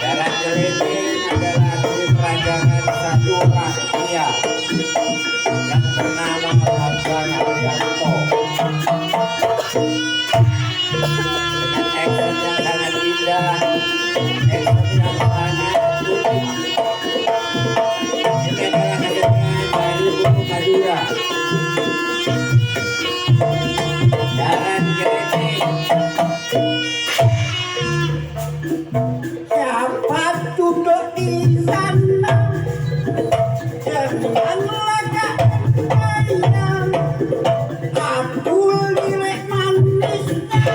Jaran Gelincing adalah di peragangan satu rahasia yang bernama Abang Haryanto. Dengan action yang sangat indah, action yang sangat unik. Ini adalah kesenian dari Bumi Madura. Jaran Gelincing. Siapa duduk di sana dengan lagak ayam, abdul nilai manisnya,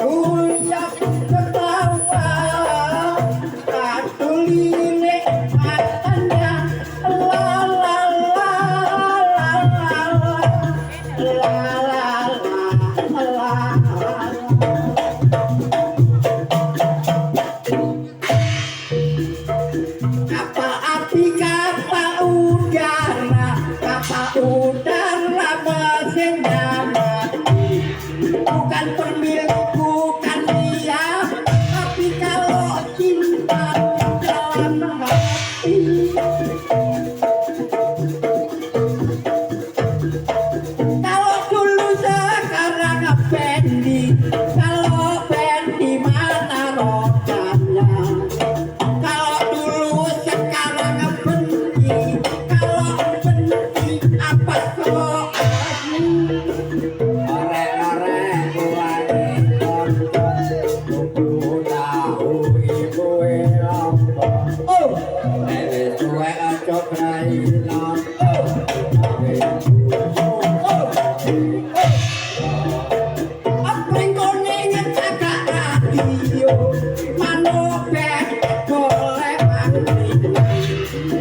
ucap ketawa, abdul nilai matanya, la la la la la la. Kapal api, kapal udara, kapal udara mesinnya mati. Bukan pemilik, bukan dia, tapi kalau cinta dalam hati. Kalau dulu sekarang Fendi, kalau Fendi mana rokannya? Kalau dulu sekarang benci, kalau benci apa soalnya? Orek-orek kuwane konco tahu ibu lompo. Oh, Nek wis tuwek aja grai lompo. apa yang kau ingin kakak radio? Manuk bek boleh mandi.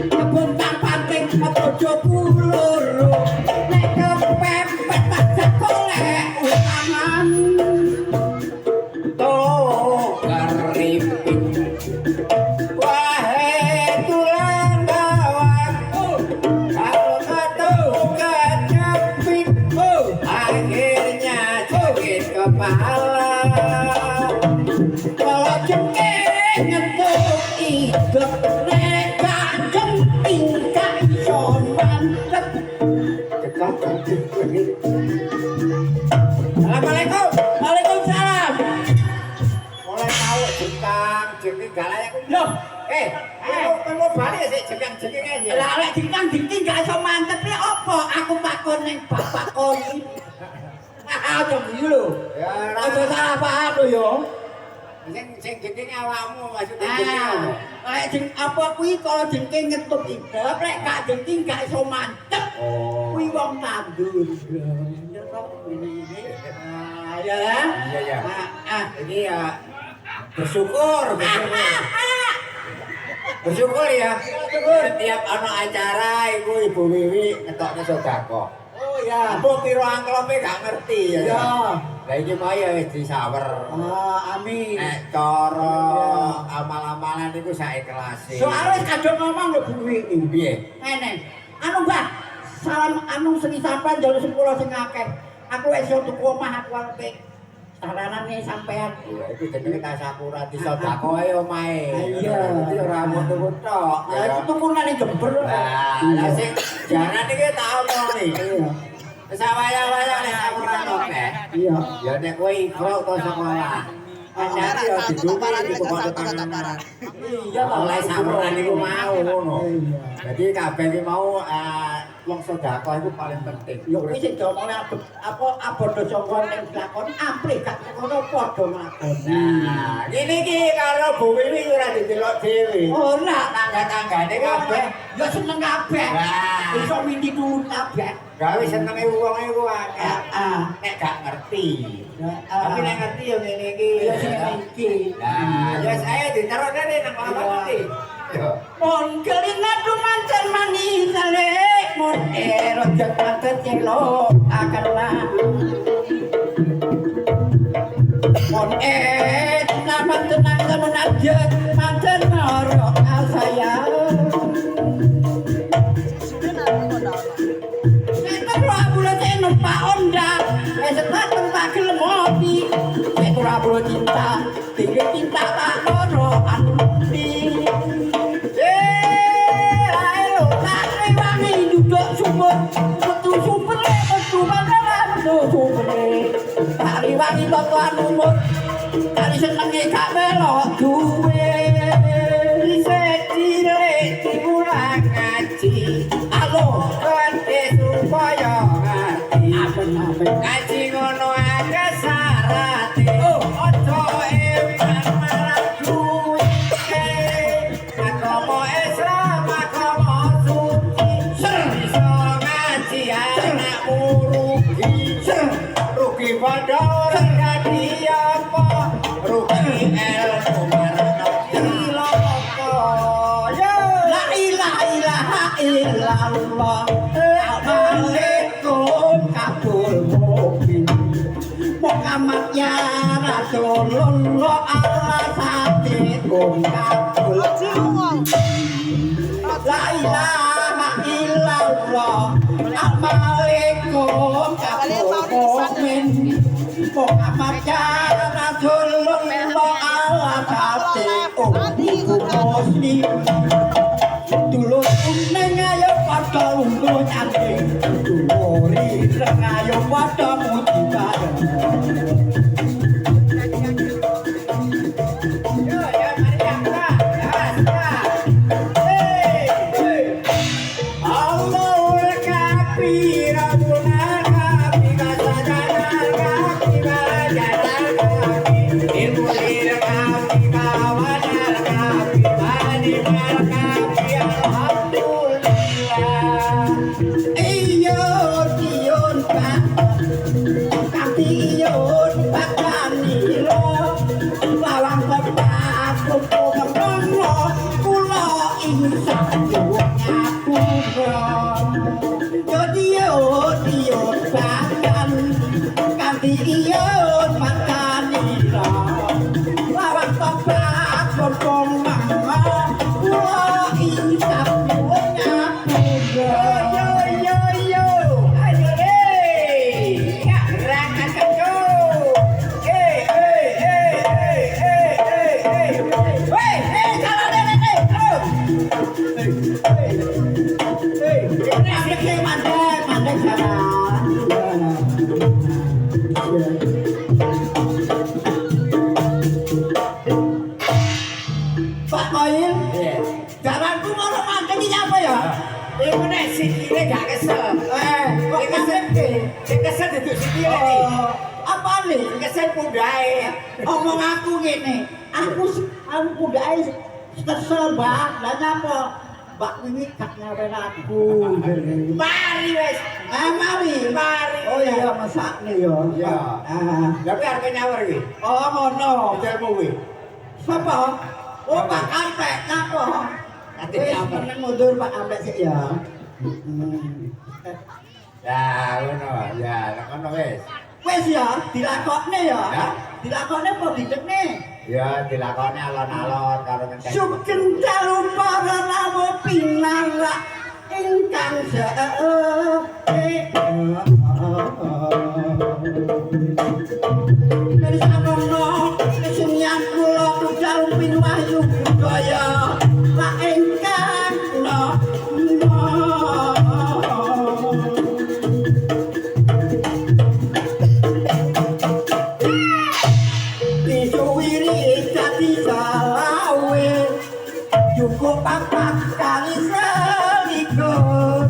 Kebun panting bojo kuluru, nek kepepet tak sekoleh utangan. Tuh keripik. Wahai tulang bawahku, kalau ketemu kejepit, akhirnya sakit kepala. Kalau jengking ngetuk idep, nek gak jengking gak iso mantep. Assalamualaikum. Waalaikumsalam. Mulai tahu jengking gak layak. Loh, Kamu balik sih jengking aja. lah lek jengking gak iso mantep ya apa? Aku takon ning bapak kon. Aja dulu. Ya, Aja salah paham lho yo. sing jengking awakmu maksudnya jengking apa? Lek apa kuwi kalau jengking ngetut idep, lek gak jengking gak iso mantep. Oh. Kuwi wong tandur. Ya kok ini. Ya. Iya, iya. Ah. Ini ya bersyukur. Bersyukur ya. Setiap ana acara Ibu Wiwi ngetokne sedekah. Oh ya. Apa piro angklope gak ngerti ya. Ya. Lah iki mau ya wis disawer. Amin. Nek cara amal-amalan iku sak ikhlase. Soale kadung ngomong lho Bu Wiwi. Piye? Ngene. Anu Mbah, salam anu sing sampean njaluk sepuluh sing akeh. Aku wis iso tuku omah aku arep saranane sampean. Ya iku jenenge tasapura disedekah ae omahe. Iya. Dadi ora mung tuku tok. Ya itu tuku nang Jember. Lah sing jaran iki tak omongni. Iya. Wis awaya-awaya nek sapura kabeh. Iya. Ya nek kowe ikro utawa sekolah. Ada yo didumi di pokok tangan. Iya ta. Oleh samuran iku mau ngono. Iya. Jadi kabeh iki mau wong sedekah iku paling penting. Yo kuwi sing diomongne apa abodo sangka ning lakon amprih gak ngono padha nglakoni. Nah, ini iki karo Bu Wiwi ora didelok dhewe. Ora Tangga-tanggane kabeh. yo seneng kabeh. Nah. Iso mindi nurut kabeh. Gawe senenge wong iku akeh. Heeh. Nek gak ngerti. Tapi nek ngerti yo ngene iki. Ya sing iki. Nah, ya saya ditaruhne nang apa iki. Yo. Mon kelina dumanten manis alek mon rojak manten celo akanlah mon naman tenang naman aja manten norok saya Nek terus bulan numpak Honda sepaten tak gelem ngopi nek ora bro cinta tinggal cinta tak ono ati ayo tak wangi duduk sumber metu sumber metu bandaran metu sumber tak wangi totoan umur kali senenge gak melok duwe cilik diulang ngaji alo kante supaya ngerti apa-apa ngaji ngono aja sarate ojo eman marang duwe agama Islam agama suci iso ngaji anakmu rugi padha ora dadi apa rugi ilmu marang iloko la ilaha illallah Assalamualaikum kabul mukmin Muhammad ya Rasulullah Allah satikum kabul la ilaha illallah Assalamualaikum kabul mukmin Muhammad ya Rasulullah Allah satikum muslim tulus neng ayo padha lungguh cantik tuluri reng ayo padha muji bareng yo ya mari Allahul kabir rabbuna kabir sajana kabir jana ilmu kabir kawanar kabir bani kabir alhamdulillah iyon iyon pak kati iyon pak kanilo lawang pepak kumpul kemono kula insan aku jadi iyon bahkan kanti iyon pak kanilo lawang pepak kumpul kemono kula insan aku yo yo yo ayo deh gerakan kau weh salah deh ini mandek Pak Koil, jalanku mau makan ini apa ya? Ini nek sikile gak kesel. Kok kesel ki? Sing kesel duduk sikile iki. Apa nih? Kesel pundae. Omong aku ngene. Aku pundae kesel banget. Lah nyapa? Mbak wingi gak ngawen aku. Mari wis. Mari. Oh iya masakne yo. Iya. Tapi arep nyawer iki. Oh ngono. Hotelmu kuwi. Sapa? Oh Pak Ampek napa? Wis meneng mundur Pak Ampek sik ya. Ya ngono. Ya ngono wis. Wis ya dilakokne ya. Dilakokne apa didekne? Ya dilakokne alon-alon karo ngenteni. Sugeng dalu para rawo pinara ingkang dari samono kesenian kula budal pinwahyu budaya la ingkang disuwiri dadi salawe cukup papat kali selikur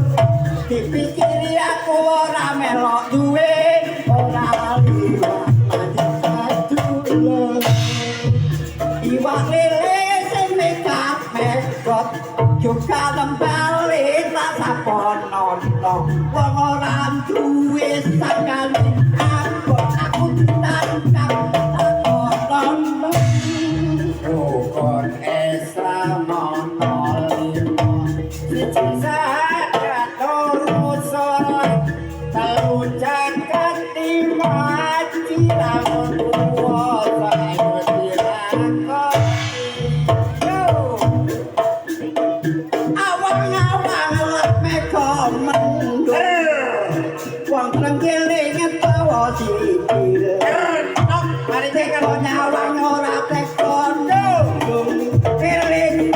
dipikiri aku ora melok duwe ora liwat iwak lele sing mekap juga lembale tak sapono wong ora duwe sakali aku tentang rukun Islam limo siji saja loro sorot telu jagat lima lamun puasa awang-awang meko mendur wong trenggiling sikil Nok, mari cek Kau nyawang ora tekon dung eling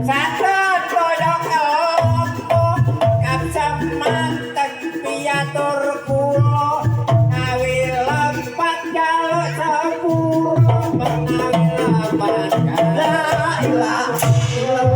satu kodok opo kapsam manteng piatur kulo nawi lempat jaluk sepuro menawi lempat la ilaha illallah